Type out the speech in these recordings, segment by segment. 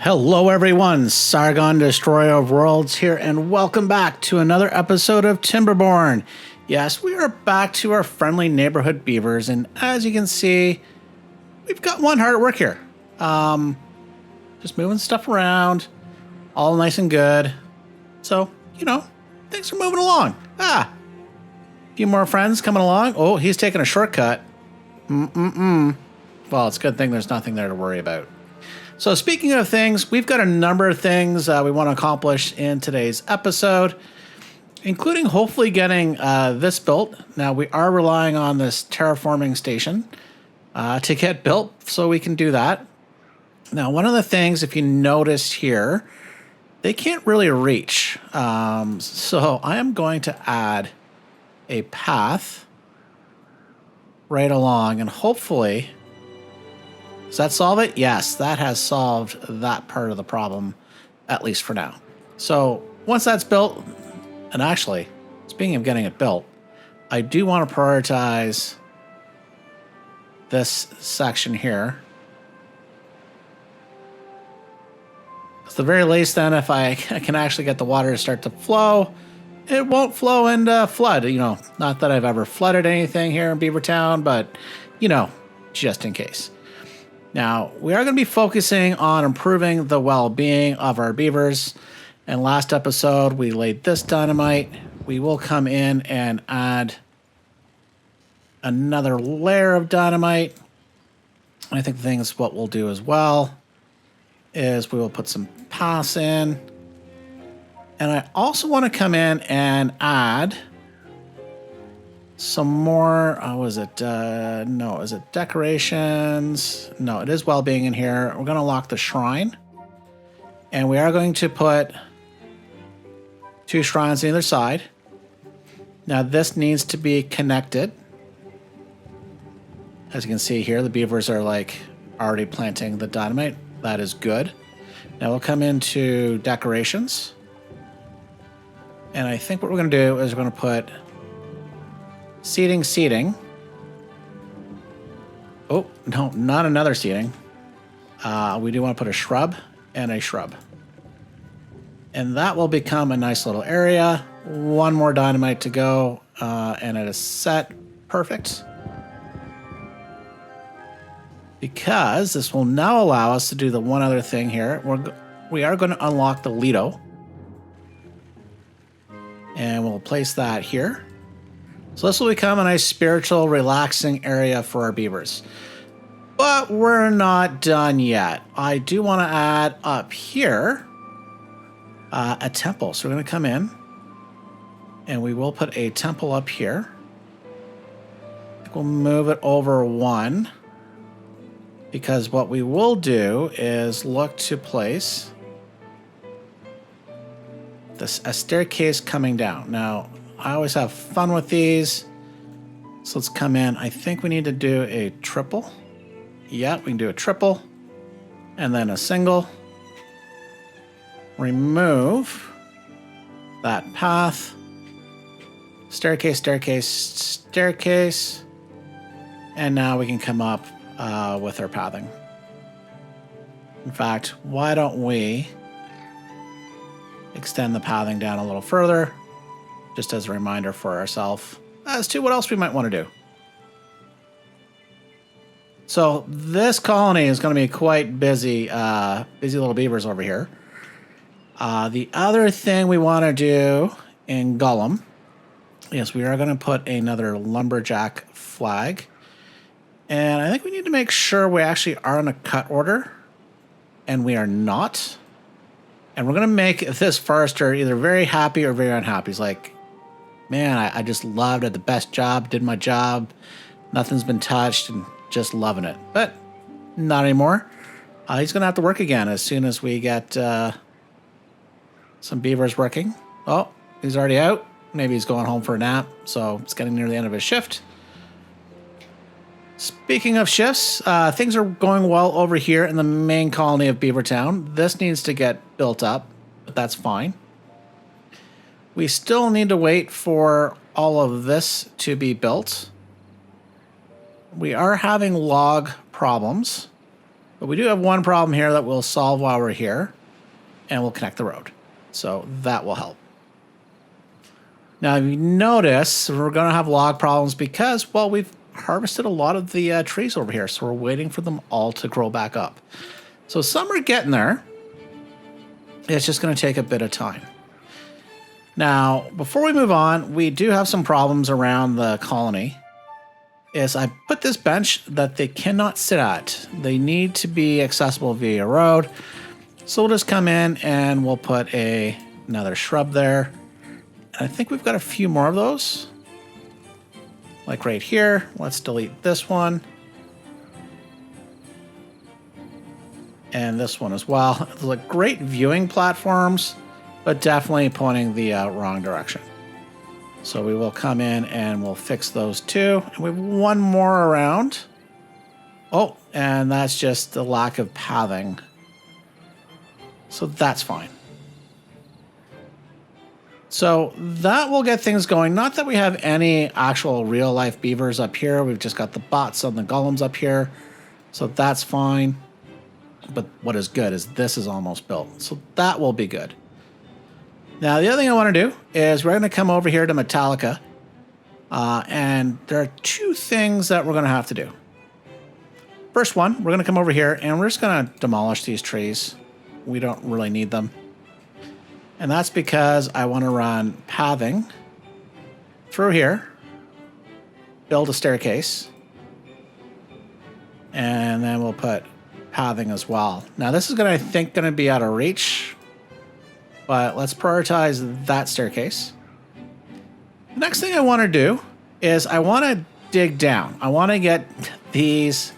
Hello everyone, Sargon, Destroyer of Worlds here, and welcome back to another episode of Timberborn. Yes, we are back to our friendly neighborhood beavers, and as you can see, we've got one hard at work here. Just moving stuff around, all nice and good. So, things are moving along. A few more friends coming along. Oh, he's taking a shortcut. Well, it's a good thing there's nothing there to worry about. So speaking of things, we've got a number of things we want to accomplish in today's episode, including hopefully getting this built. Now, we are relying on this terraforming station to get built, so we can do that. Now, one of the things, if you notice here, they can't really reach. So I am going to add a path right along, and hopefully... Does that solve it? Yes, that has solved that part of the problem, at least for now. So once that's built, and actually, speaking of getting it built, I do want to prioritize this section here. At the very least, then, if I can actually get the water to start to flow, it won't flow into flood. Not that I've ever flooded anything here in Beavertown, but, just in case. Now, we are going to be focusing on improving the well-being of our beavers. And last episode, we laid this dynamite. We will come in and add another layer of dynamite. I think the thing is what we'll do as well is we will put some paths in. And I also want to come in and add some more, is it decorations? No, it is well-being in here. We're going to lock the shrine. And we are going to put 2 shrines on either side. Now, this needs to be connected. As you can see here, the beavers are already planting the dynamite. That is good. Now we'll come into decorations. And I think what we're going to do is we're going to put seating. Oh, no, not another seating. We do want to put a shrub and a shrub. And that will become a nice little area. One more dynamite to go, and it is set perfect. Because this will now allow us to do the one other thing here. We are going to unlock the lido. And we'll place that here. So this will become a nice spiritual, relaxing area for our beavers. But we're not done yet. I do want to add up here a temple. So we're going to come in and we will put a temple up here. We'll move it over 1 because what we will do is look to place a staircase coming down. Now, I always have fun with these. So let's come in. I think we need to do a triple. Yeah, we can do a triple. And then a single. Remove that path. Staircase. And now we can come up with our pathing. In fact, why don't we extend the pathing down a little further? Just as a reminder for ourselves as to what else we might want to do. So this colony is going to be quite busy, busy little beavers over here. The other thing we want to do in Golem is we are going to put another lumberjack flag. And I think we need to make sure we actually are in a cut order. And we are not. And we're going to make this forester either very happy or very unhappy. He's like, man, I just loved it. The best job, did my job. Nothing's been touched and just loving it. But not anymore. He's going to have to work again as soon as we get some beavers working. Oh, he's already out. Maybe he's going home for a nap. So it's getting near the end of his shift. Speaking of shifts, things are going well over here in the main colony of Beavertown. This needs to get built up, but that's fine. We still need to wait for all of this to be built. We are having log problems. But we do have one problem here that we'll solve while we're here, and we'll connect the road. So that will help. Now, if you notice, we're going to have log problems because, well, we've harvested a lot of the trees over here, so we're waiting for them all to grow back up. So some are getting there. It's just going to take a bit of time. Now, before we move on, we do have some problems around the colony. I put this bench that they cannot sit at. They need to be accessible via road. So we'll just come in and we'll put another shrub there. And I think we've got a few more of those. Like right here. Let's delete this one. And this one as well. Those are great viewing platforms, but definitely pointing the wrong direction. So we will come in and we'll fix those two. And we have one more around. Oh, and that's just the lack of pathing. So that's fine. So that will get things going. Not that we have any actual real life beavers up here. We've just got the bots and the golems up here. So that's fine. But what is good is this is almost built. So that will be good. Now, the other thing I want to do is we're going to come over here to Metalica. And there are two things that we're going to have to do. First one, we're going to come over here and we're just going to demolish these trees. We don't really need them. And that's because I want to run pathing through here, build a staircase, and then we'll put pathing as well. Now, this is going to, I think, going to be out of reach. But let's prioritize that staircase. The next thing I want to do is I want to dig down. I want to get these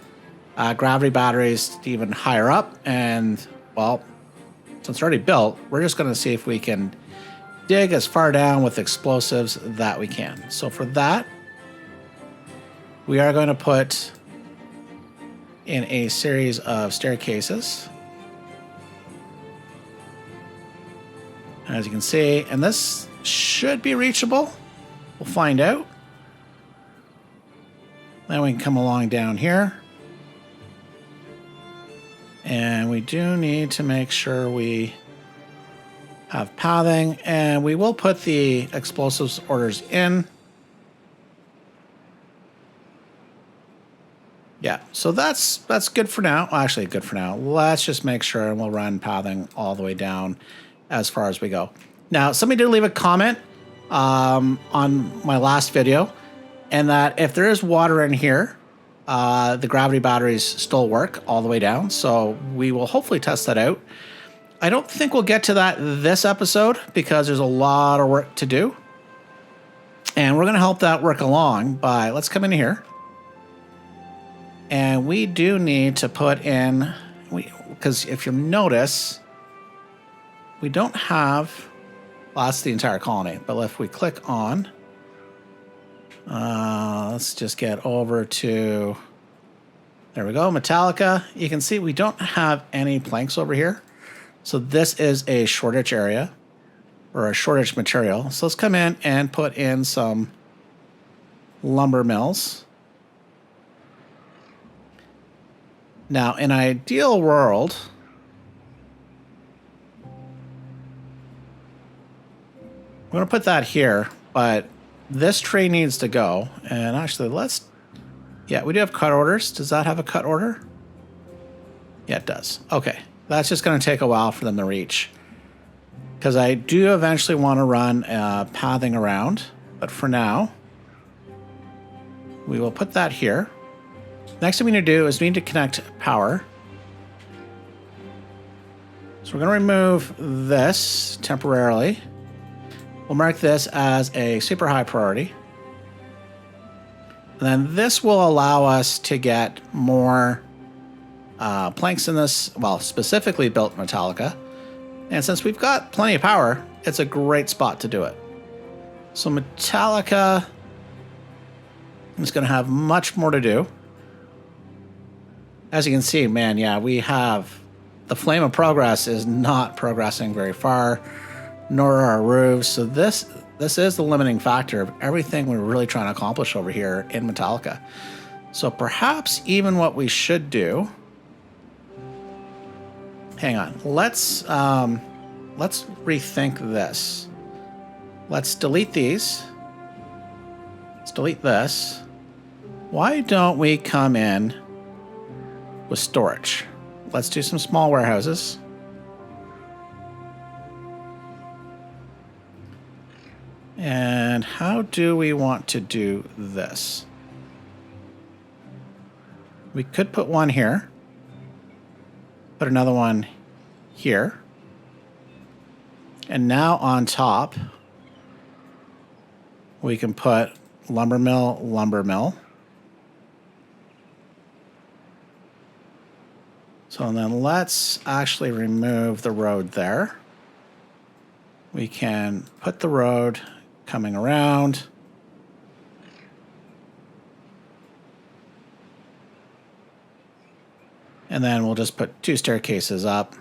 gravity batteries even higher up. And, well, since it's already built, we're just going to see if we can dig as far down with explosives that we can. So for that, we are going to put in a series of staircases. As you can see, and this should be reachable. We'll find out. Then we can come along down here. And we do need to make sure we have pathing, and we will put the explosives orders in. Yeah, so that's good for now. Actually, good for now. Let's just make sure, and we'll run pathing all the way down as far as we go. Now, somebody did leave a comment on my last video, and that if there is water in here, the gravity batteries still work all the way down. So we will hopefully test that out. I don't think we'll get to that this episode because there's a lot of work to do. And we're going to help that work along by, let's come in here. And we do need to put in, because if you notice, we don't have, well, that's the entire colony, but if we click on, let's just get over to, there we go, Metalica. You can see we don't have any planks over here. So this is a shortage area, or a shortage material. So let's come in and put in some lumber mills. Now, in an ideal world, I'm going to put that here, but this tree needs to go. And actually, yeah, we do have cut orders. Does that have a cut order? Yeah, it does. Okay. That's just going to take a while for them to reach. Because I do eventually want to run pathing around. But for now, we will put that here. Next thing we need to do is we need to connect power. So we're going to remove this temporarily. We'll mark this as a super high priority. And then this will allow us to get more planks in this, well, specifically built Metalica. And since we've got plenty of power, it's a great spot to do it. So Metalica is going to have much more to do. As you can see, man, yeah, we have the flame of progress is not progressing very far, nor are our roofs. So this is the limiting factor of everything we're really trying to accomplish over here in Metalica. So perhaps even what we should do hang on. Let's rethink this. Let's delete these. Let's delete this. Why don't we come in with storage? Let's do some small warehouses. And how do we want to do this? We could put one here. Put another one here. And now on top, we can put lumber mill, lumber mill. So then let's actually remove the road there. We can put the road coming around. And then we'll just put 2 staircases up.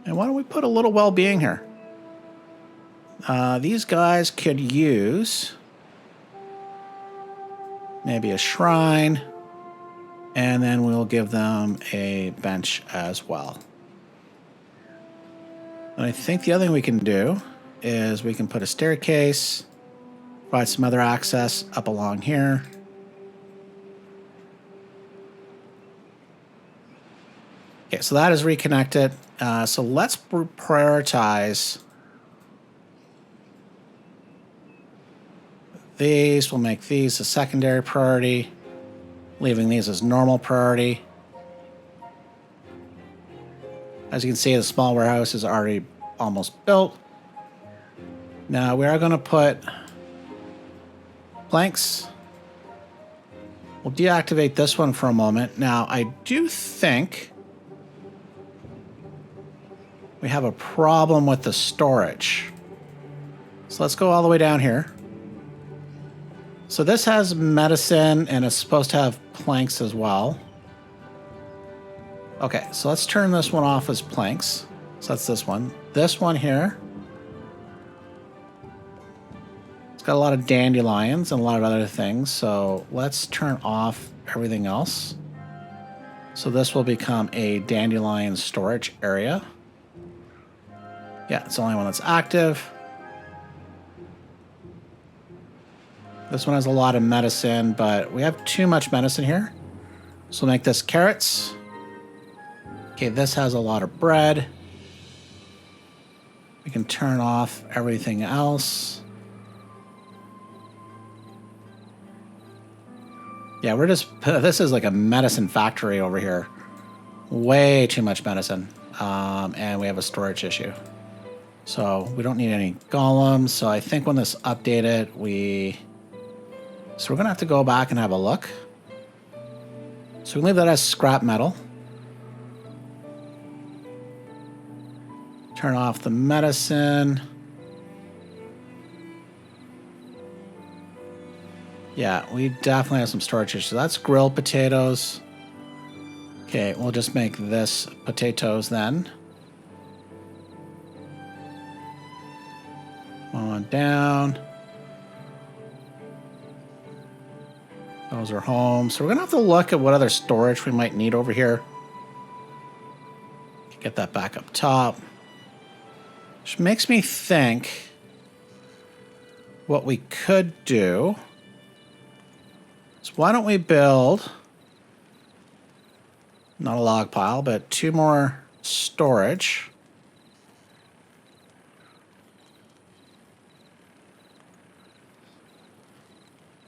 And why don't we put a little well-being here? These guys could use maybe a shrine, and then we'll give them a bench as well. And I think the other thing we can do is we can put a staircase, provide some other access up along here. Okay, so that is reconnected. So let's prioritize these. We'll make these a secondary priority, leaving these as normal priority. As you can see, the small warehouse is already almost built. Now we are going to put planks. We'll deactivate this one for a moment. Now I do think we have a problem with the storage. So let's go all the way down here. So this has medicine and it's supposed to have planks as well. Okay, so let's turn this one off as planks. So that's this one. This one here, it's got a lot of dandelions and a lot of other things. So let's turn off everything else. So this will become a dandelion storage area. Yeah, it's the only one that's active. This one has a lot of medicine, but we have too much medicine here. So we'll make this carrots. Okay, this has a lot of bread. We can turn off everything else. Yeah, we're just, this is like a medicine factory over here. Way too much medicine. And we have a storage issue. So we don't need any golems. So I think when this updated, so we're gonna have to go back and have a look. So we can leave that as scrap metal. Turn off the medicine. Yeah, we definitely have some storage issues. So that's grilled potatoes. Okay, we'll just make this potatoes then. On down. Those are home. So we're going to have to look at what other storage we might need over here. Get that back up top. Which makes me think what we could do is why don't we build, not a log pile, but 2 more storage.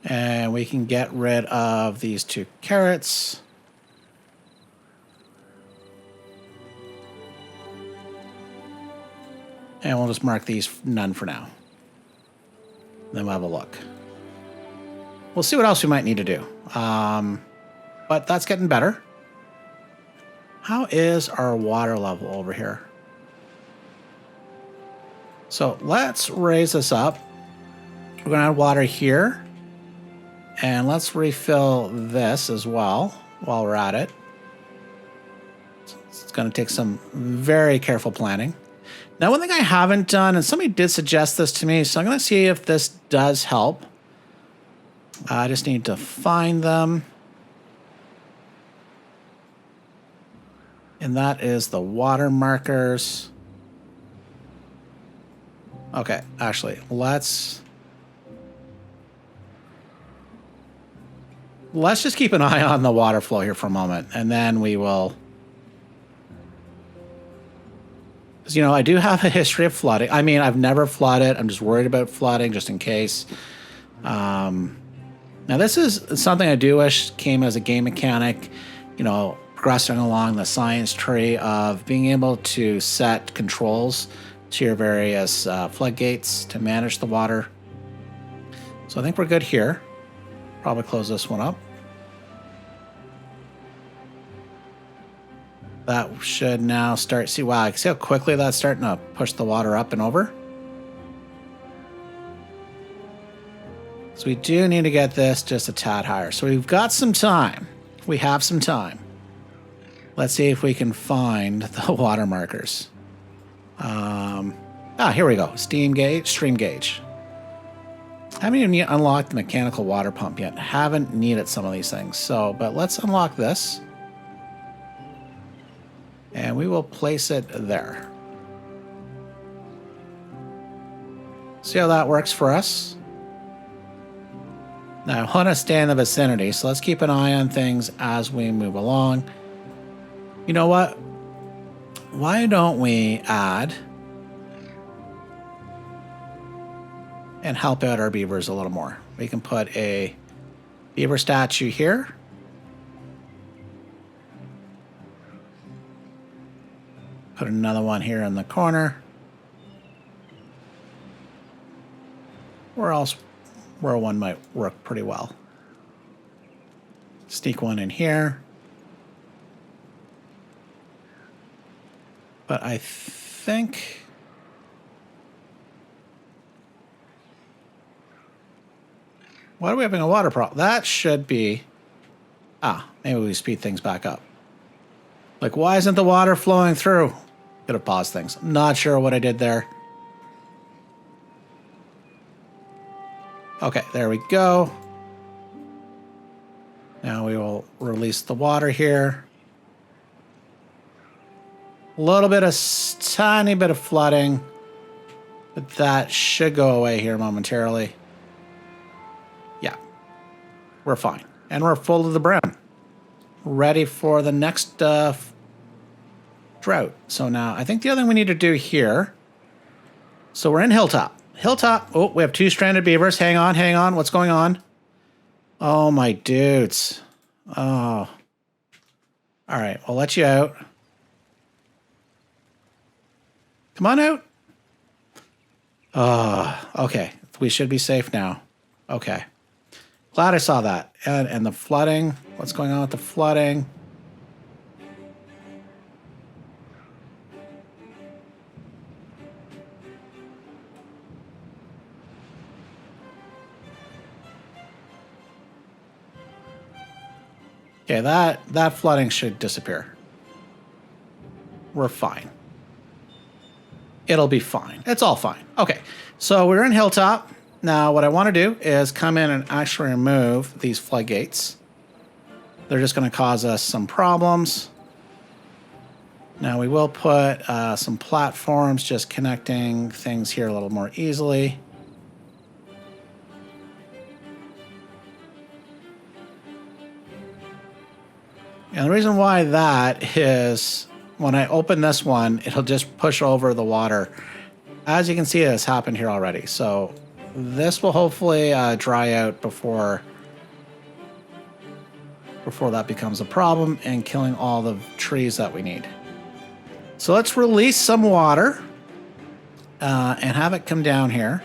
And we can get rid of these 2 carrots. And we'll just mark these none for now. Then we'll have a look. We'll see what else we might need to do. But that's getting better. How is our water level over here? So let's raise this up. We're going to add water here. And let's refill this as well while we're at it. It's going to take some very careful planning. Now, one thing I haven't done, and somebody did suggest this to me, so I'm going to see if this does help. I just need to find them. And that is the water markers. Okay, actually, let's just keep an eye on the water flow here for a moment, and then we will... Because, you know, I do have a history of flooding. I mean, I've never flooded. I'm just worried about flooding just in case. Now, this is something I do wish came as a game mechanic, you know, progressing along the science tree of being able to set controls to your various floodgates to manage the water. So I think we're good here. Probably close this one up. That should now start. See, wow, I can see how quickly that's starting to push the water up and over. So we do need to get this just a tad higher. So we've got some time. We have some time. Let's see if we can find the water markers. Here we go. Stream gauge. Haven't even unlocked the mechanical water pump yet. Haven't needed some of these things. So, but let's unlock this. And we will place it there. See how that works for us? Now, I want to stay in the vicinity, so let's keep an eye on things as we move along. You know what? Why don't we add and help out our beavers a little more? We can put a beaver statue here. Put another one here in the corner. Where one might work pretty well. Sneak one in here. But I think... Why are we having a water problem? That should be... maybe we speed things back up. Like, why isn't the water flowing through? Could have paused things. I'm not sure what I did there. Okay, there we go. Now we will release the water here. A little bit of tiny bit of flooding, but that should go away here momentarily. Yeah, we're fine. And we're full to the brim. Ready for the next drought. So now I think the other thing we need to do here. So we're in Hilltop. Hilltop. Oh, we have 2 stranded beavers. Hang on. What's going on? Oh, my dudes. Oh. All right, we'll let you out. Come on out. Okay. We should be safe now. Okay. Glad I saw that. And the flooding. What's going on with the flooding? Okay, that flooding should disappear. We're fine. It'll be fine. It's all fine. Okay, so we're in Hilltop. Now, what I want to do is come in and actually remove these floodgates. They're just going to cause us some problems. Now, we will put some platforms just connecting things here a little more easily. And the reason why that is when I open this one, it'll just push over the water. As you can see, it's happened here already. So this will hopefully dry out before that becomes a problem and killing all the trees that we need. So let's release some water and have it come down here.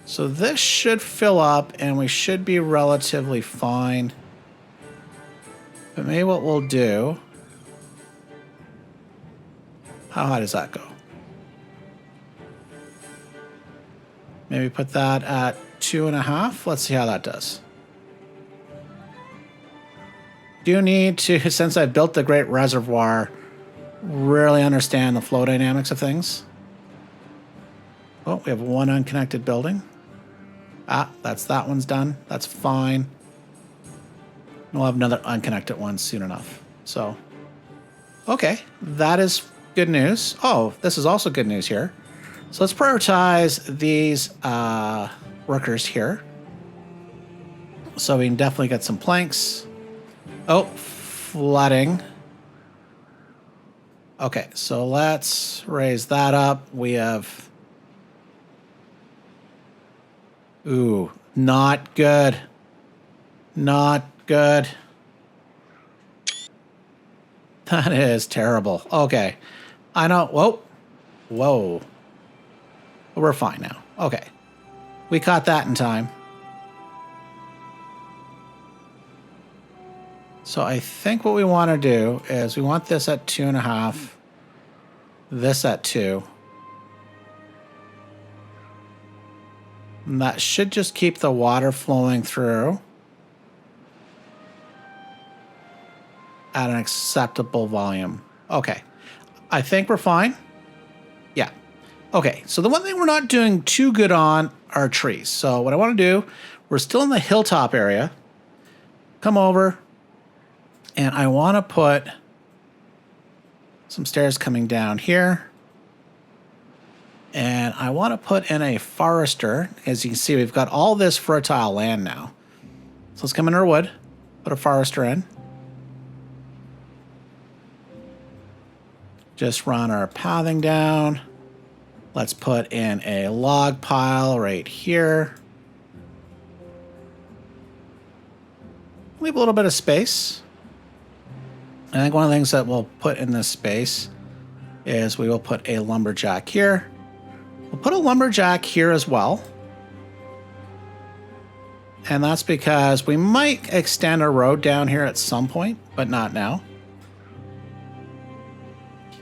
So this should fill up and we should be relatively fine. But maybe what we'll do... How high does that go? Maybe put that at 2.5. Let's see how that does. Do need to, since I built the Great Reservoir, really understand the flow dynamics of things. Oh, we have one unconnected building. Ah, that one's done. That's fine. We'll have another unconnected one soon enough. So, okay, that is good news. Oh, this is also good news here. So let's prioritize these workers here. So we can definitely get some planks. Oh, flooding. Okay, so let's raise that up. We have... Ooh, not good. Not good. That is terrible. Okay. I know. Whoa. Whoa. We're fine now. Okay. We caught that in time. So I think what we want to do is we want this at 2.5. This at 2. And that should just keep the water flowing through at an acceptable volume. Okay. I think we're fine. Yeah. Okay. So the one thing we're not doing too good on are trees. So what I want to do, we're still in the hilltop area. Come over. And I want to put some stairs coming down here. And I want to put in a forester. As you can see, we've got all this fertile land now. So let's come in our wood, put a forester in. Just run our pathing down. Let's put in a log pile right here. Leave a little bit of space. I think one of the things that we'll put in this space is we will put a lumberjack here. We'll put a lumberjack here as well. And that's because we might extend a road down here at some point, but not now.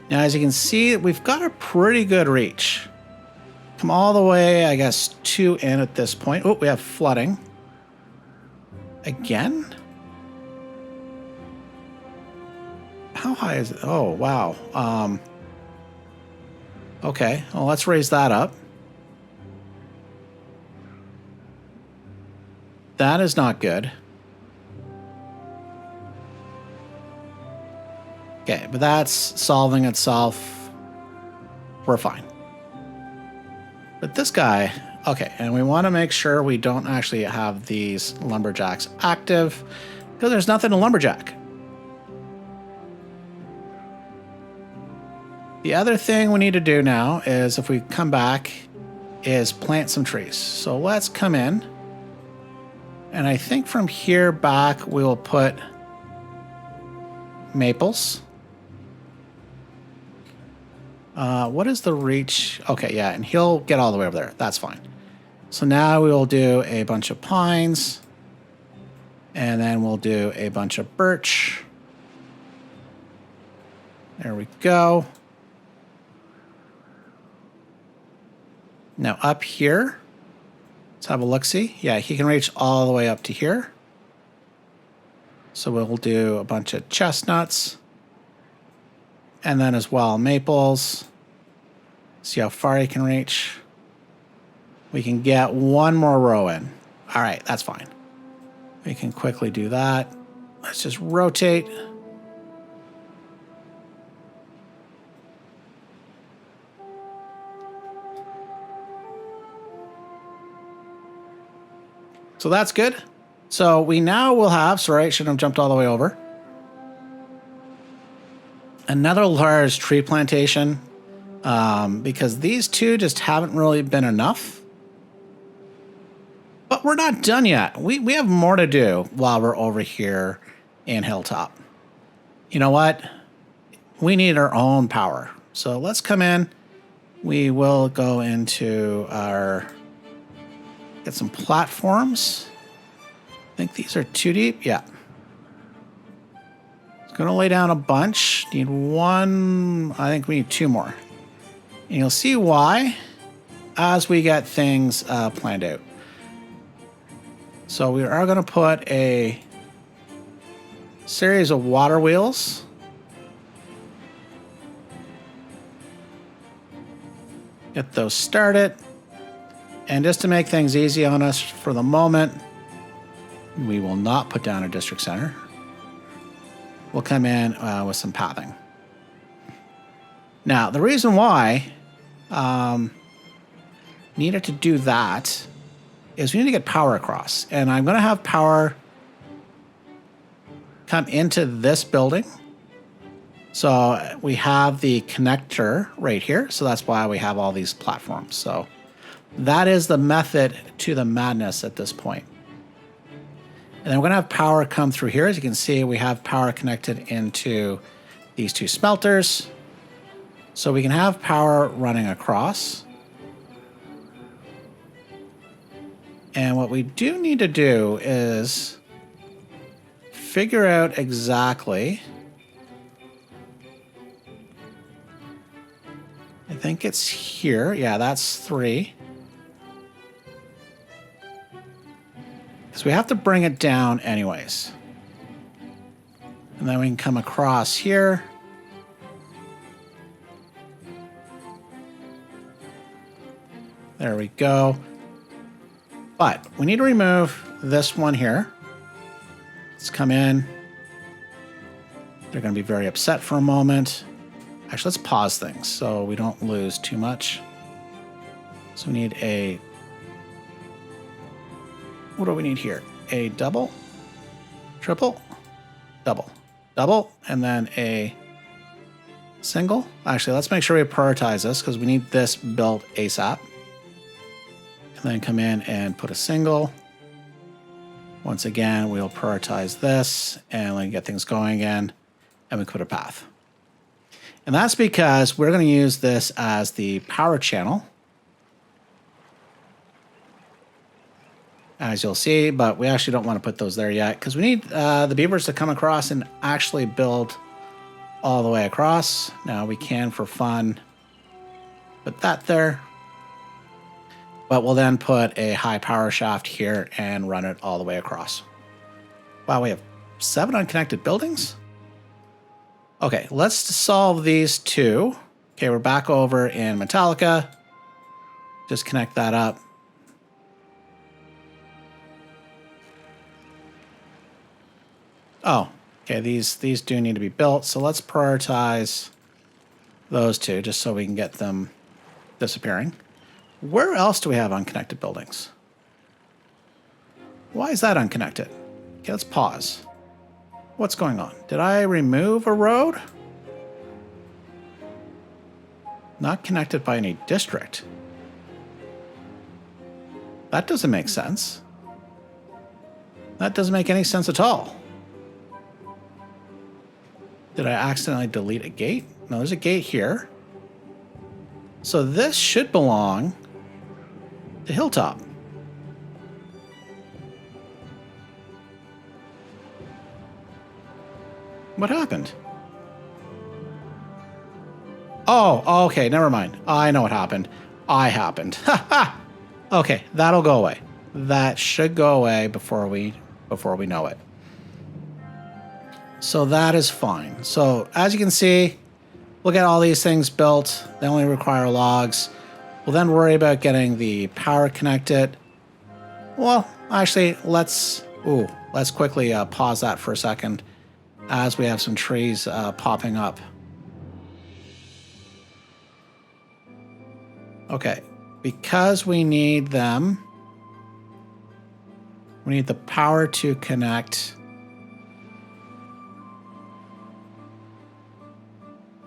Now, as you can see, we've got a pretty good reach. Come all the way, I guess, 2 in at this point. Oh, we have flooding. Again? How high is it? Oh, wow. Okay, well, let's raise that up. That is not good. Okay, but that's solving itself. We're fine. But this guy, okay, and we want to make sure we don't actually have these lumberjacks active because there's nothing to lumberjack. The other thing we need to do now is if we come back is plant some trees. So let's come in. And I think from here back, we will put maples. What is the reach? Okay, yeah, and he'll get all the way over there. That's fine. So now we will do a bunch of pines. And then we'll do a bunch of birch. There we go. Now up here, let's have a look-see. Yeah, he can reach all the way up to here. So we'll do a bunch of chestnuts. And then as well, maples. See how far he can reach. We can get one more row in. All right, that's fine. We can quickly do that. Let's just rotate. So that's good. So we now will have, sorry, I shouldn't have jumped all the way over. Another large tree plantation because these two just haven't really been enough. But we're not done yet. We have more to do while we're over here in Hilltop. You know what? We need our own power. So let's come in. We will go into our... Get some platforms. I think these are 2 deep. Yeah. It's going to lay down a bunch. Need one. I think we need 2 more. And you'll see why as we get things planned out. So we are going to put a series of water wheels. Get those started. And just to make things easy on us for the moment, we will not put down a district center. We'll come in with some pathing. Now, the reason why needed to do that is we need to get power across. And I'm going to have power come into this building. So we have the connector right here. So that's why we have all these platforms. So that is the method to the madness at this point. And then we're going to have power come through here. As you can see, we have power connected into these two smelters. So we can have power running across. And what we do need to do is figure out exactly. I think it's here. Yeah, that's 3. Because we have to bring it down anyways. And then we can come across here. There we go. But we need to remove this one here. Let's come in. They're going to be very upset for a moment. Actually, let's pause things so we don't lose too much. So we need a... What do we need here? A double, triple, double, double, and then a single. Actually, let's make sure we prioritize this because we need this built ASAP. And then come in and put a single. Once again, we'll prioritize this and we get things going again. And we put a path. And that's because we're going to use this as the power channel. As you'll see, but we actually don't want to put those there yet because we need the beavers to come across and actually build all the way across. Now we can, for fun, put that there. But we'll then put a high power shaft here and run it all the way across. Wow, we have 7 unconnected buildings? Okay, let's solve these 2. Okay, we're back over in Metalica. Just connect that up. Oh, okay, these do need to be built. So let's prioritize those 2 just so we can get them disappearing. Where else do we have unconnected buildings? Why is that unconnected? Okay, let's pause. What's going on? Did I remove a road? Not connected by any district. That doesn't make sense. That doesn't make any sense at all. Did I accidentally delete a gate? No, there's a gate here. So this should belong to Hilltop. What happened? Oh, okay, never mind. I know what happened. I happened. Ha ha! Okay, that'll go away. That should go away before we know it. So that is fine. So as you can see, we'll get all these things built. They only require logs. We'll then worry about getting the power connected. Well, actually, let's quickly pause that for a second as we have some trees popping up. Okay, because we need them, we need the power to connect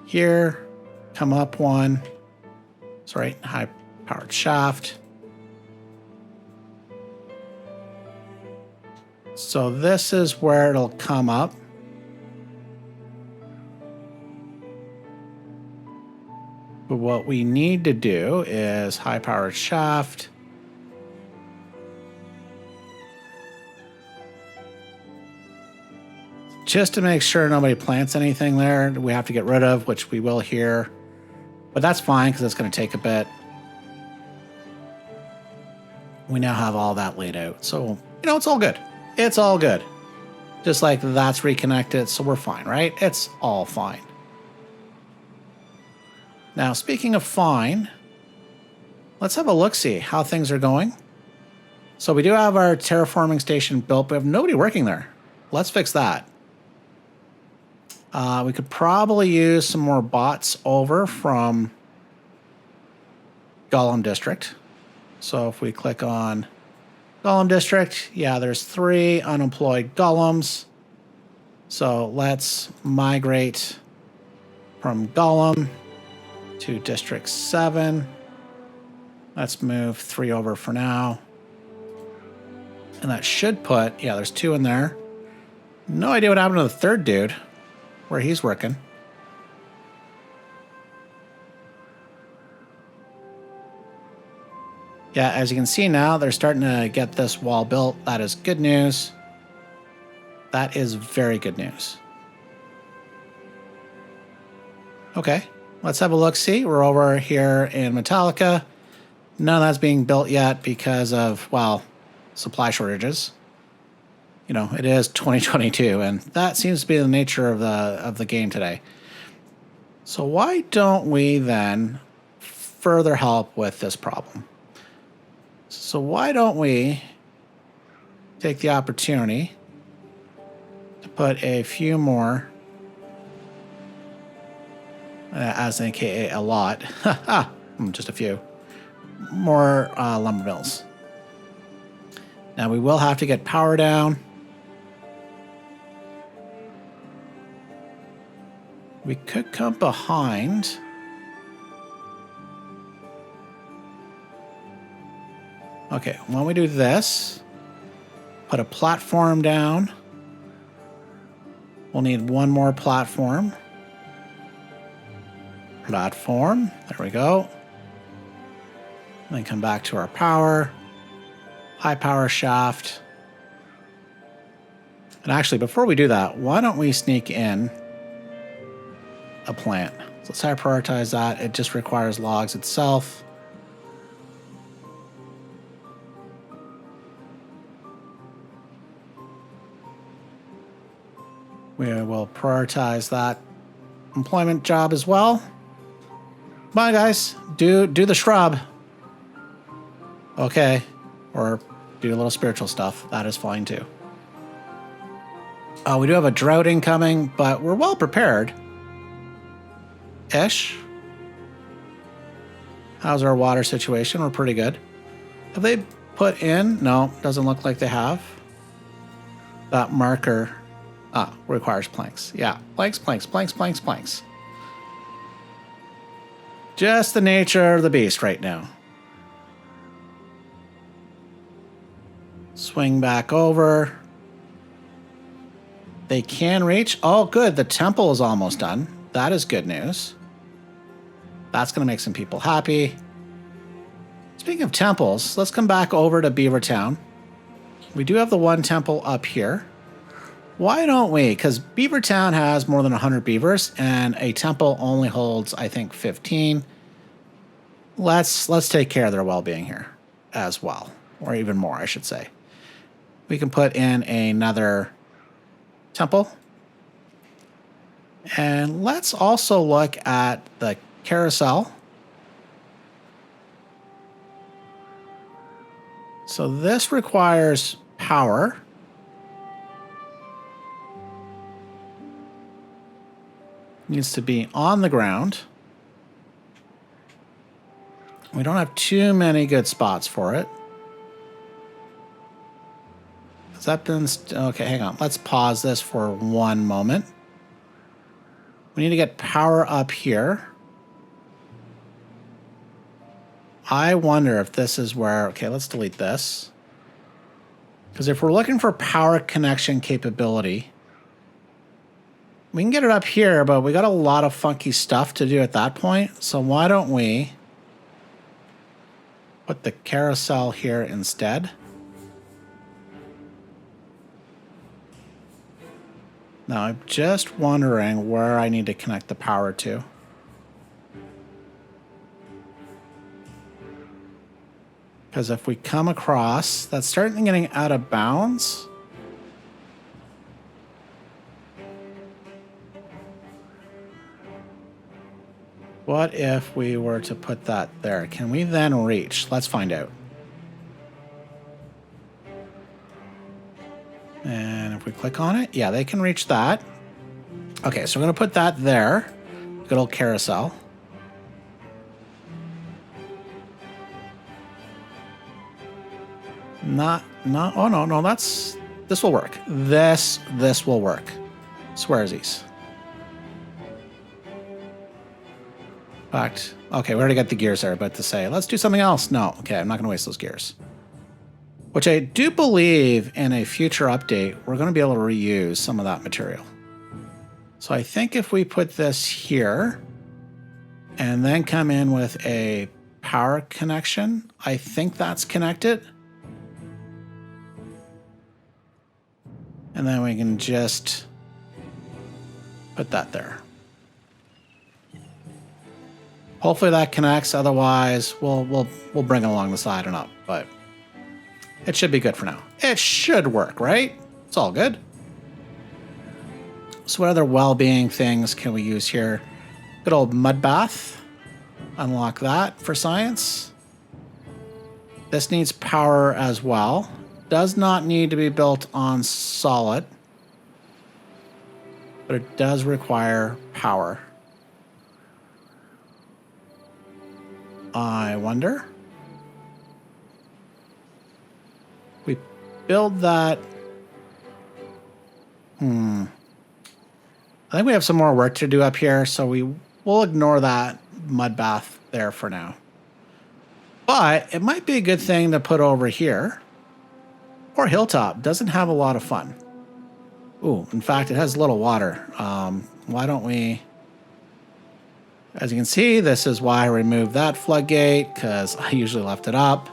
here, come up one, sorry, high powered shaft. So this is where it'll come up. But what we need to do is high powered shaft. Just to make sure nobody plants anything there, we have to get rid of, which we will here. But that's fine because it's going to take a bit. We now have all that laid out. So, it's all good. It's all good. Just like that's reconnected, so we're fine, right? It's all fine. Now, speaking of fine, let's have a look-see how things are going. So we do have our terraforming station built, but we have nobody working there. Let's fix that. We could probably use some more bots over from Golem District. So if we click on Golem District, yeah, there's 3 unemployed golems. So let's migrate from Golem to District 7. Let's move 3 over for now. And that should put, yeah, there's 2 in there. No idea what happened to the 3rd dude, where he's working. Yeah, as you can see now, they're starting to get this wall built. That is good news. That is very good news. Okay, let's have a look-see. We're over here in Metalica. None of that's being built yet because of, well, supply shortages. You know, it is 2022, and that seems to be the nature of the game today. So why don't we then further help with this problem? So why don't we take the opportunity to put a few more, as an AKA a lot, just a few more lumber mills. Now we will have to get power down. We could come behind. Okay, why don't we do this? Put a platform down. We'll need 1 more platform. Platform, there we go. Then come back to our power. High power shaft. And actually, before we do that, why don't we sneak in a plant? So let's high prioritize that. It just requires logs itself. We will prioritize that employment job as well. Come on, guys, do the shrub. Okay, or do a little spiritual stuff. That is fine too. We do have a drought incoming, but we're well prepared. Ish. How's our water situation? We're pretty good. Have they put in? No, doesn't look like they have. That marker requires planks. Yeah, planks. Just the nature of the beast right now. Swing back over. They can reach. Oh, good. The temple is almost done. That is good news. That's going to make some people happy. Speaking of temples, let's come back over to Beavertown. We do have the 1 temple up here. Why don't we? Because Beavertown has more than 100 beavers, and a temple only holds, I think, 15. Let's take care of their well-being here as well, or even more, I should say. We can put in another temple. And let's also look at the carousel. So this requires power. Needs to be on the ground. We don't have too many good spots for it. Has that been... Okay, hang on. Let's pause this for 1 moment. We need to get power up here. I wonder if this is where... Okay, let's delete this. Because if we're looking for power connection capability, we can get it up here, but we got a lot of funky stuff to do at that point. So why don't we put the carousel here instead? Now I'm just wondering where I need to connect the power to. Because if we come across, that's starting getting out of bounds. What if we were to put that there? Can we then reach? Let's find out. And if we click on it, yeah, they can reach that. Okay, so we're going to put that there. Good old carousel. Oh no, this will work. This will work. Swearsies. In fact, okay, we already got the gears there, but to say, let's do something else. No, okay, I'm not going to waste those gears. Which I do believe in a future update, we're going to be able to reuse some of that material. So I think if we put this here and then come in with a power connection, I think that's connected. And then we can just put that there. Hopefully that connects. Otherwise, we'll bring it along the side and up. But it should be good for now. It should work, right? It's all good. So what other well-being things can we use here? Good old mud bath. Unlock that for science. This needs power as well. Does not need to be built on solid, but it does require power. I wonder. We build that. I think we have some more work to do up here, so we'll ignore that mud bath there for now. But it might be a good thing to put over here. Or Hilltop. Doesn't have a lot of fun. Ooh, in fact, it has little water. Why don't we... As you can see, this is why I removed that floodgate, because I usually left it up.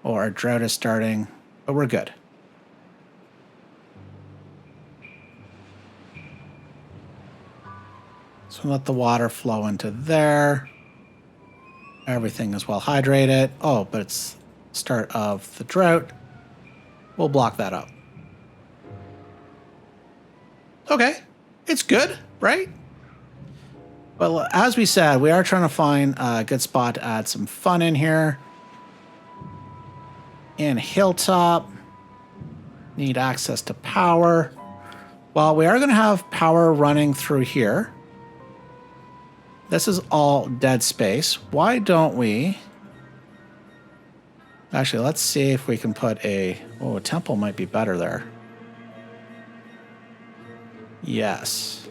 Or a drought is starting, but we're good. So let the water flow into there. Everything is well hydrated. Oh, but it's start of the drought. We'll block that up. Okay, it's good, right? Well, as we said, we are trying to find a good spot to add some fun in here. In Hilltop, need access to power. Well, we are going to have power running through here. This is all dead space. Why don't we... Actually, let's see if we can put a... Oh, a temple might be better there. Yes.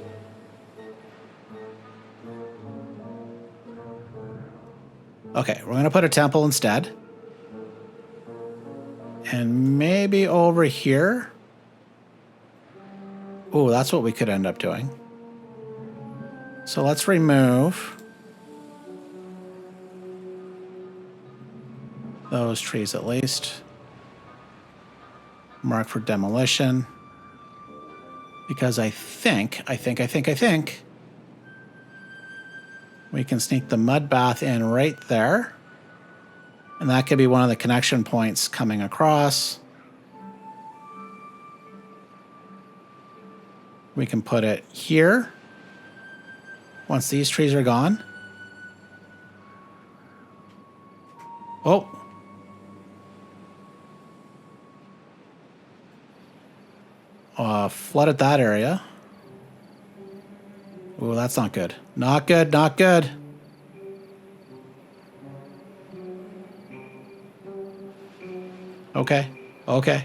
Okay, we're going to put a temple instead. And maybe over here. Oh, that's what we could end up doing. So let's remove those trees at least. Mark for demolition. Because I think we can sneak the mud bath in right there. And that could be one of the connection points coming across. We can put it here. Once these trees are gone. Oh. Flooded that area. Oh, that's not good. Not good, not good. Okay, okay.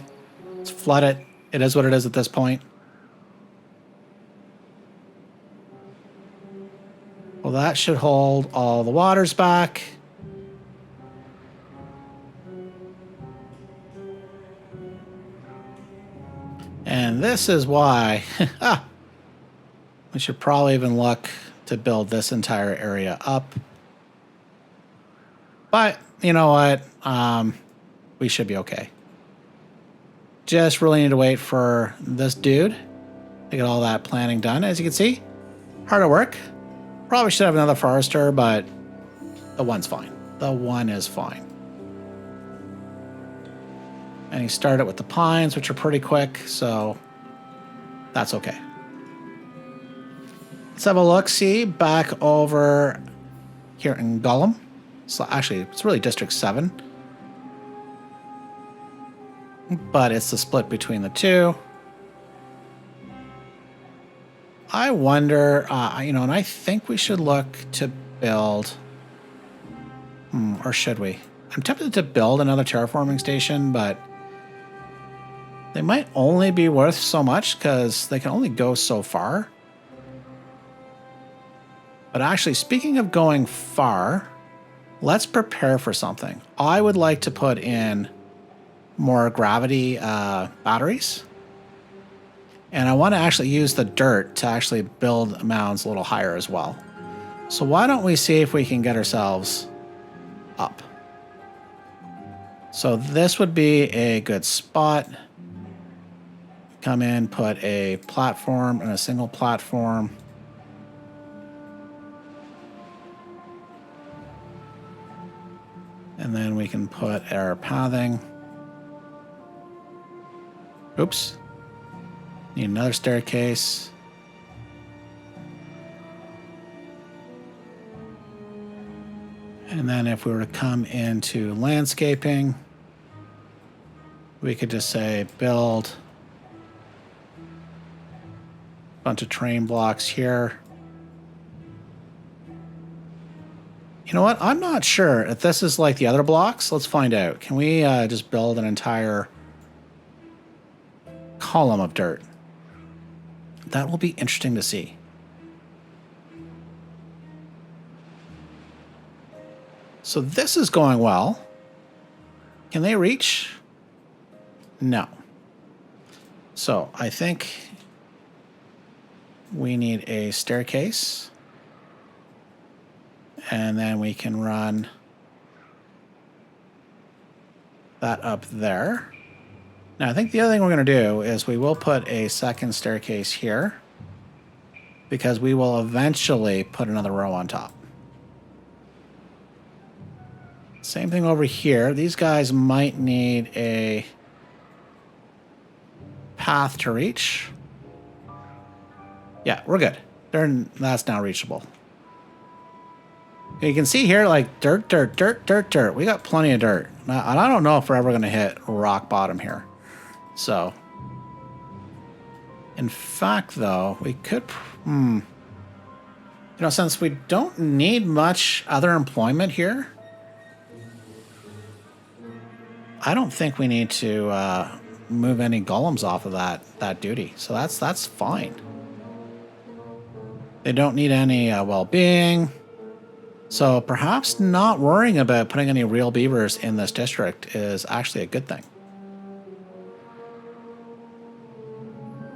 Let's flood it. It is what it is at this point. Well, that should hold all the waters back. And this is why we should probably even look to build this entire area up. But you know what? We should be okay. Just really need to wait for this dude to get all that planning done. As you can see, hard at work. Probably should have another forester, but the one's fine. The one is fine. And he started with the pines, which are pretty quick, so that's okay. Let's have a look-see back over here in Golem. So actually, it's really District 7. But it's the split between the two. I wonder, and I think we should look to build... or should we? I'm tempted to build another terraforming station, but they might only be worth so much because they can only go so far. But actually, speaking of going far, let's prepare for something. I would like to put in more gravity batteries. And I want to actually use the dirt to actually build mounds a little higher as well. So why don't we see if we can get ourselves up? So this would be a good spot. Come in, put a platform and a single platform. And then we can put our pathing. Oops. Need another staircase. And then if we were to come into landscaping, we could just say build a bunch of terrain blocks here. You know what? I'm not sure if this is like the other blocks. Let's find out. Can we just build an entire column of dirt? That will be interesting to see. So this is going well. Can they reach? No. So I think we need a staircase. And then we can run that up there. Now, I think the other thing we're going to do is we will put a second staircase here because we will eventually put another row on top. Same thing over here. These guys might need a path to reach. Yeah, we're good. That's now reachable. You can see here, like, dirt, dirt, dirt, dirt, dirt. We got plenty of dirt. Now, and I don't know if we're ever going to hit rock bottom here. So, in fact, though, we could... since we don't need much other employment here, I don't think we need to move any golems off of that duty. So that's fine. They don't need any well-being. So perhaps not worrying about putting any real beavers in this district is actually a good thing.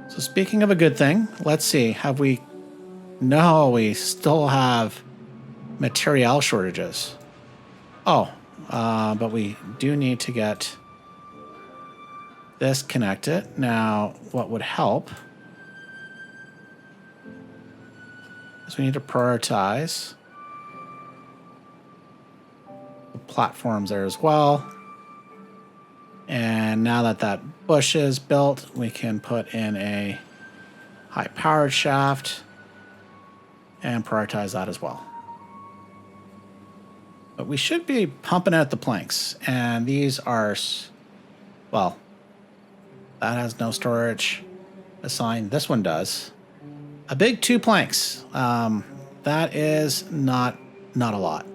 So speaking of a good thing, let's see. Have we... No, we still have material shortages. Oh, but we do need to get this connected. Now, what would help is we need to prioritize platforms there as well. And now that bush is built, we can put in a high-powered shaft and prioritize that as well. But we should be pumping out the planks. And these are, well, that has no storage assigned. This one does. A big 2 planks. That is not a lot.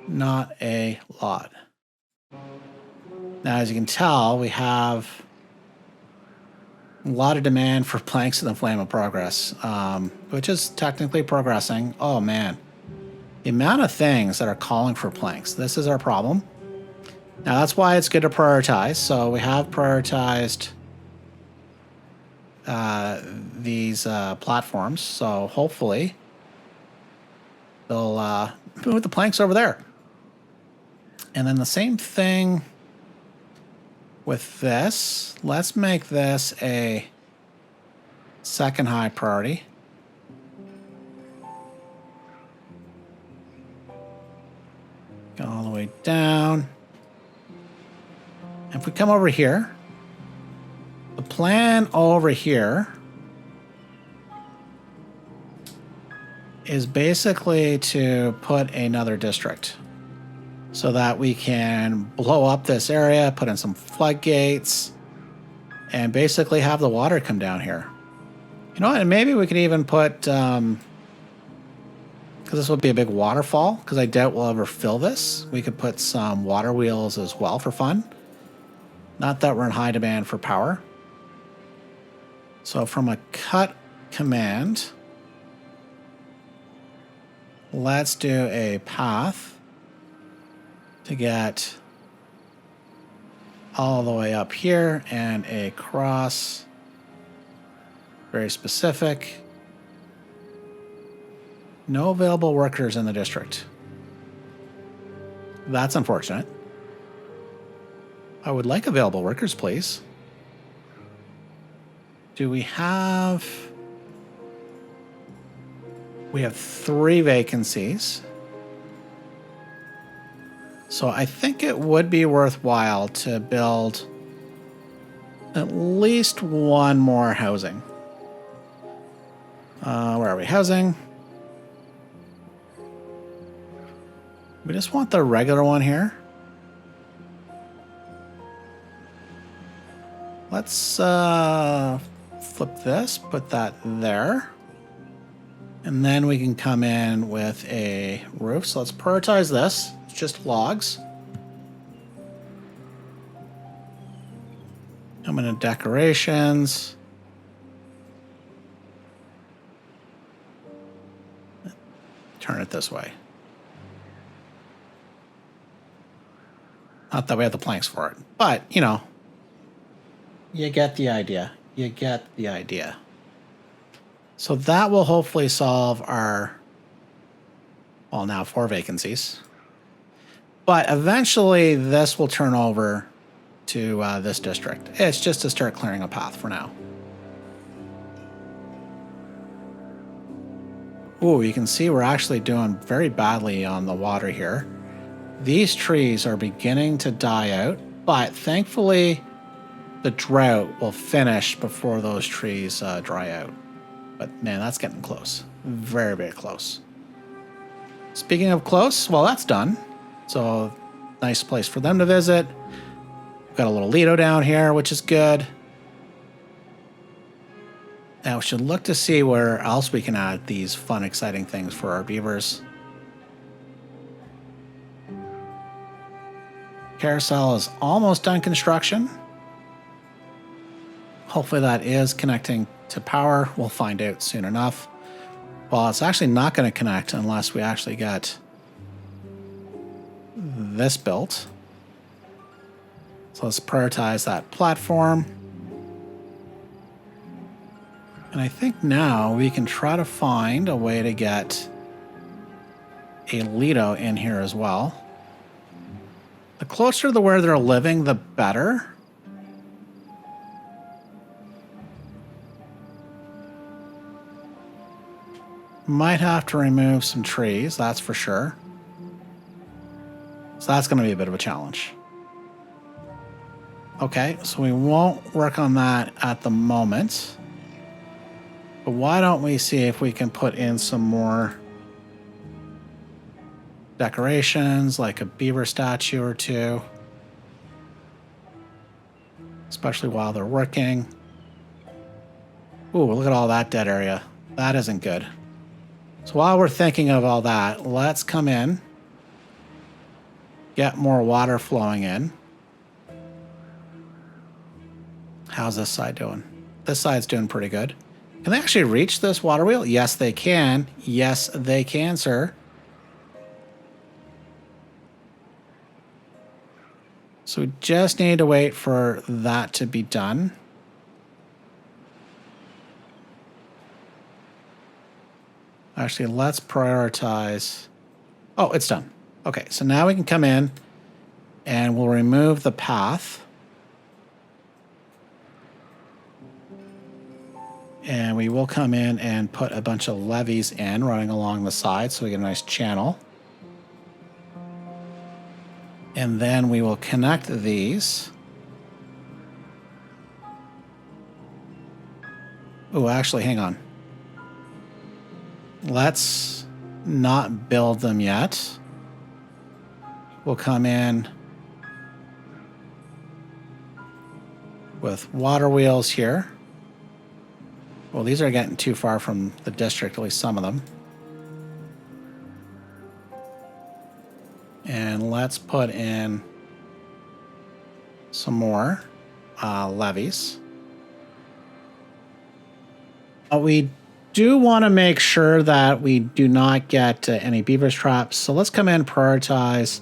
Not a lot. Now, as you can tell, we have a lot of demand for planks in the Flame of Progress, which is technically progressing. Oh, man. The amount of things that are calling for planks. This is our problem. Now, that's why it's good to prioritize. So we have prioritized these platforms. So hopefully they'll move the planks over there. And then the same thing with this. Let's make this a second high priority. Go all the way down. If we come over here, the plan over here is basically to put another district so that we can blow up this area, put in some floodgates, and basically have the water come down here. You know what? And maybe we could even put, because this would be a big waterfall, because I doubt we'll ever fill this. We could put some water wheels as well for fun. Not that we're in high demand for power. So from a cut command, let's do a path to get all the way up here and a cross. Very specific. No available workers in the district. That's unfortunate. I would like available workers, please. Do we have... We have 3 vacancies. So I think it would be worthwhile to build at least 1 more housing. Where are we? Housing. We just want the regular one here. Let's flip this, put that there. And then we can come in with a roof. So let's prioritize this. It's just logs. Come into decorations. Turn it this way. Not that we have the planks for it, but, you know, you get the idea. You get the idea. So that will hopefully solve our, well, now 4 vacancies. But eventually this will turn over to this district. It's just to start clearing a path for now. Ooh, you can see we're actually doing very badly on the water here. These trees are beginning to die out, but thankfully the drought will finish before those trees dry out. But man, that's getting close. Very, very close. Speaking of close, well, that's done. So nice place for them to visit. We've got a little lido down here, which is good. Now we should look to see where else we can add these fun, exciting things for our beavers. Carousel is almost done construction. Hopefully that is connecting to power. We'll find out soon enough. Well, it's actually not going to connect unless we actually get this built. So let's prioritize that platform. And I think now we can try to find a way to get a lido in here as well. The closer to where they're living, the better. Might have to remove some trees, that's for sure. So that's going to be a bit of a challenge. Okay, so we won't work on that at the moment. But why don't we see if we can put in some more decorations, like a beaver statue or 2. Especially while they're working. Ooh, look at all that dead area. That isn't good. So while we're thinking of all that, let's come in. Get more water flowing in. How's this side doing? This side's doing pretty good. Can they actually reach this water wheel? Yes, they can. Yes, they can, sir. So we just need to wait for that to be done. Actually, let's prioritize. Oh, it's done. Okay, so now we can come in and we'll remove the path. And we will come in and put a bunch of levees in running along the side so we get a nice channel. And then we will connect these. Oh, actually, hang on. Let's not build them yet. We'll come in with water wheels here. Well, these are getting too far from the district, at least some of them. And let's put in some more levees. We do want to make sure that we do not get any beavers traps. So let's come in and prioritize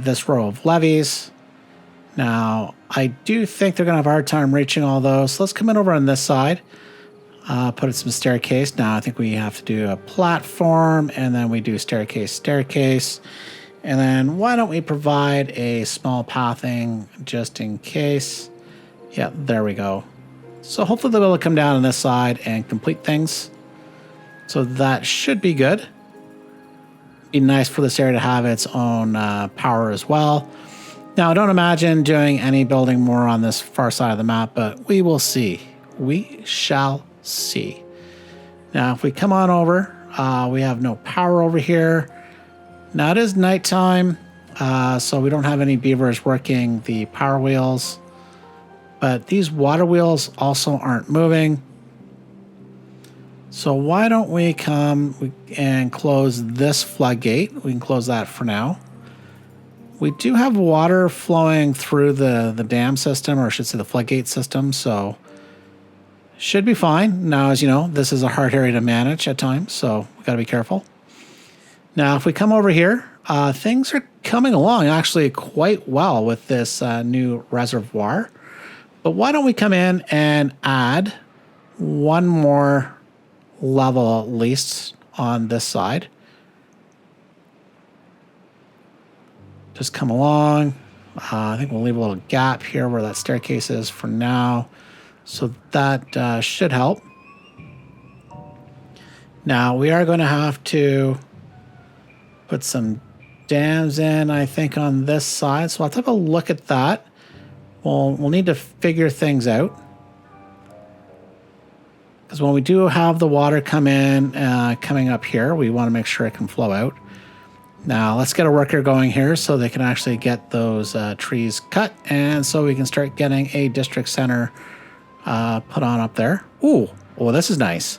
this row of levees. Now, I do think they're going to have a hard time reaching all those. So let's come in over on this side. Put in some staircase. Now, I think we have to do a platform, and then we do staircase. And then why don't we provide a small pathing just in case. Yeah, there we go. So hopefully they'll be able to come down on this side and complete things. So that should be good. Be nice for this area to have its own power as well. Now, I don't imagine doing any building more on this far side of the map, but we will see. We shall see. Now, if we come on over, we have no power over here. Now, it is nighttime, so we don't have any beavers working the power wheels. But these water wheels also aren't moving. So why don't we come and close this floodgate? We can close that for now. We do have water flowing through the dam system, or I should say the floodgate system, so should be fine. Now, as you know, this is a hard area to manage at times, so we got to be careful. Now, if we come over here, things are coming along actually quite well with this new reservoir. But why don't we come in and add one more level at least on this side. Just come along. I think we'll leave a little gap here where that staircase is for now. So that should help. Now we are going to have to put some dams in, I think, on this side. So I'll take a look at that. We'll need to figure things out. Because when we do have the water come in, coming up here, we want to make sure it can flow out. Now let's get a worker going here so they can actually get those trees cut, and so we can start getting a district center put on up there. Ooh, well, this is nice.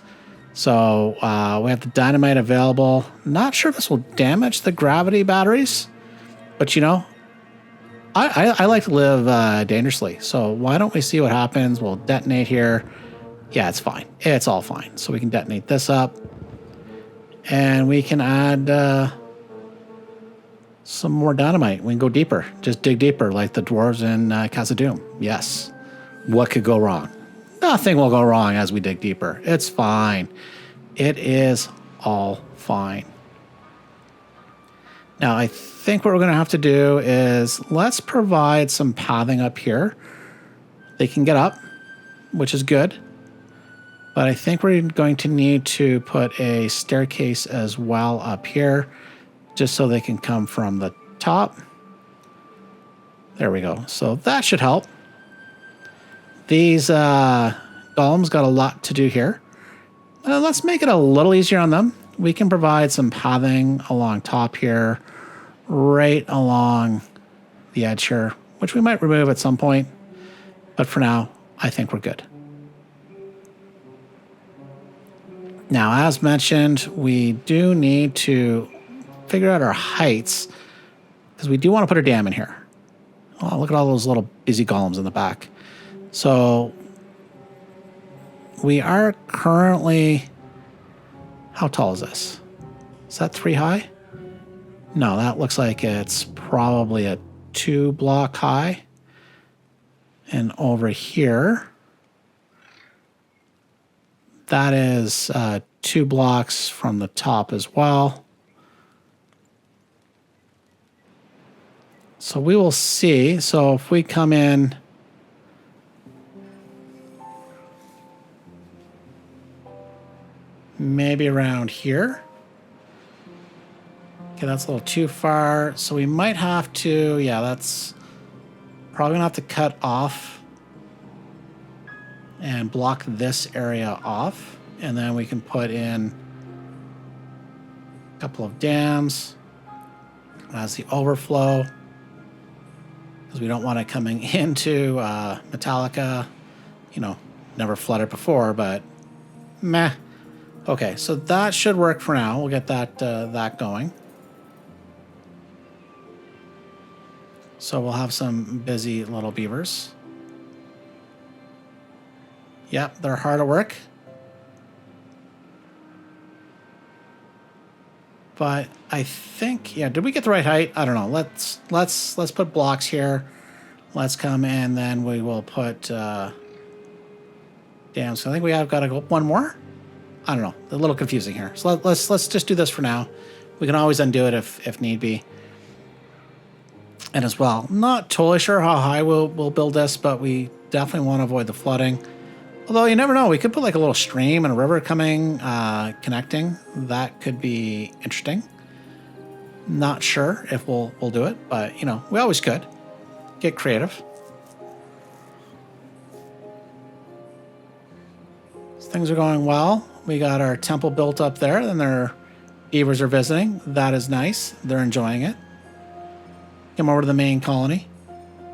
So we have the dynamite available. Not sure if this will damage the gravity batteries, but you know, I like to live dangerously. So why don't we see what happens? We'll detonate here. Yeah, it's fine. It's all fine. So we can detonate this up, and we can add some more dynamite. We can go deeper. Just dig deeper like the dwarves in Casa Doom. Yes. What could go wrong? Nothing will go wrong as we dig deeper. It's fine. It is all fine. Now, I think what we're going to have to do is let's provide some pathing up here. They can get up, which is good. But I think we're going to need to put a staircase as well up here, just so they can come from the top. There we go. So that should help. These golems got a lot to do here. Let's make it a little easier on them. We can provide some pathing along top here, right along the edge here, which we might remove at some point. But for now, I think we're good. Now, as mentioned, we do need to figure out our heights, because we do want to put a dam in here. Oh, look at all those little busy golems in the back. So we are currently, how tall is this? Is that 3 high? No, that looks like it's probably a 2 block high. And over here, that is 2 blocks from the top as well. So we will see. So if we come in maybe around here. Okay, that's a little too far. So we might have to, yeah, that's probably gonna have to cut off and block this area off. And then we can put in couple of dams as the overflow, because we don't want it coming into Metalica. You know, never flooded before, but meh. Okay, so that should work for now. We'll get that going. So we'll have some busy little beavers. Yep, they're hard at work. But I think, yeah, did we get the right height? I don't know. Let's put blocks here. Let's come in, then we will put damn, so I think we have got to go one more. I don't know. A little confusing here. So let's just do this for now. We can always undo it if need be. And as well, not totally sure how high we'll build this, but we definitely want to avoid the flooding. Although you never know, we could put like a little stream and a river coming, connecting. That could be interesting. Not sure if we'll do it, but you know, we always could. Get creative. So things are going well. We got our temple built up there, and their beavers are visiting. That is nice. They're enjoying it. Come over to the main colony.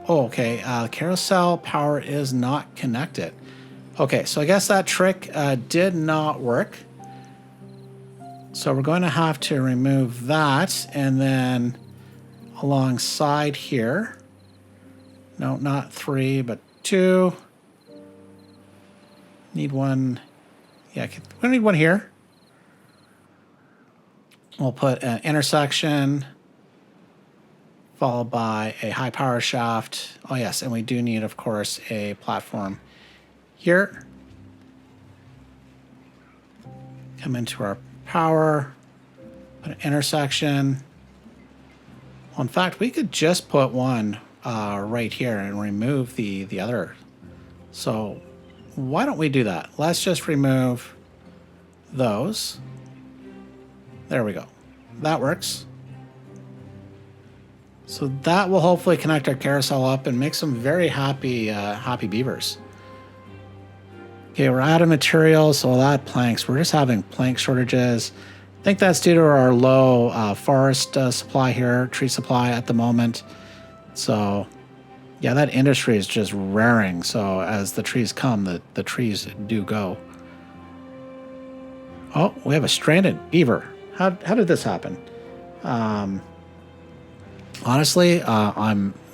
Oh, okay. Carousel power is not connected. Okay, so I guess that trick did not work. So we're going to have to remove that, and then alongside here. No, not 3, but 2. Need one. Yeah, we need one here. We'll put an intersection followed by a high power shaft. Oh yes, and we do need, of course, a platform here. Come into our power, put an intersection. Well, in fact, we could just put one right here and remove the other. So why don't we do that? Let's just remove those. There we go. That works. So that will hopefully connect our carousel up and make some very happy beavers. Okay, we're out of materials, so a lot of planks. We're just having plank shortages. I think that's due to our low forest supply here, tree supply at the moment. So yeah, that industry is just raring. So as the trees come, the trees do go. Oh, we have a stranded beaver. How did this happen? Honestly,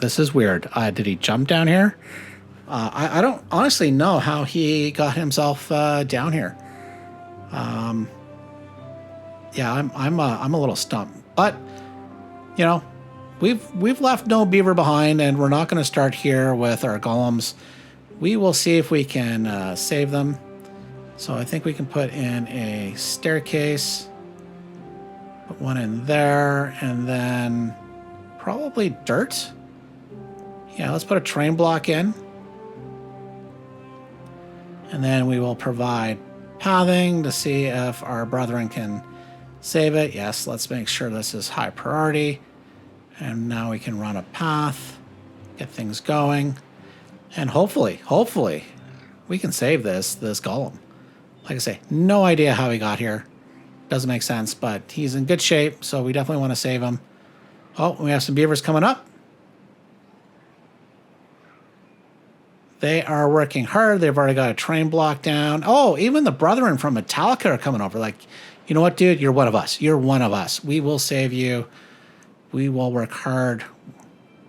this is weird. Did he jump down here? I don't honestly know how he got himself down here. Yeah, I'm a little stumped, but you know, we've left no beaver behind, and we're not going to start here with our golems. We will see if we can save them. So I think we can put in a staircase, put one in there, and then probably dirt. Yeah, let's put a terrain block in. And then we will provide pathing to see if our brethren can save it. Yes, let's make sure this is high priority. And now we can run a path, get things going. And hopefully, we can save this golem. Like I say, no idea how he got here. Doesn't make sense, but he's in good shape, so we definitely want to save him. Oh, we have some beavers coming up. They are working hard. They've already got a train block down. Oh, even the brethren from Metalica are coming over. Like, you know what, dude? You're one of us. You're one of us. We will save you. We will work hard.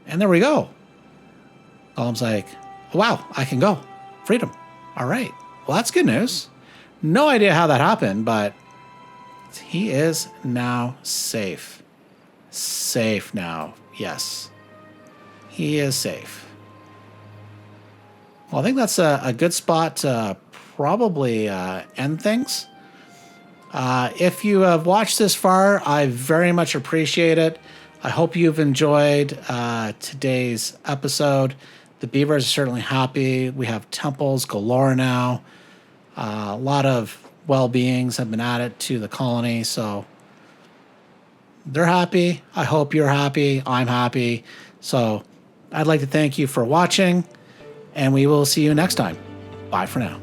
And there we go. Golem's like, oh, wow, I can go. Freedom. All right. Well, that's good news. No idea how that happened, but he is now safe. Safe now. Yes. He is safe. Well, I think that's a good spot to probably end things. If you have watched this far, I very much appreciate it. I hope you've enjoyed today's episode. The beavers are certainly happy. We have temples galore now. A lot of well-beings have been added to the colony, so they're happy. I hope you're happy. I'm happy. So I'd like to thank you for watching, and we will see you next time. Bye for now.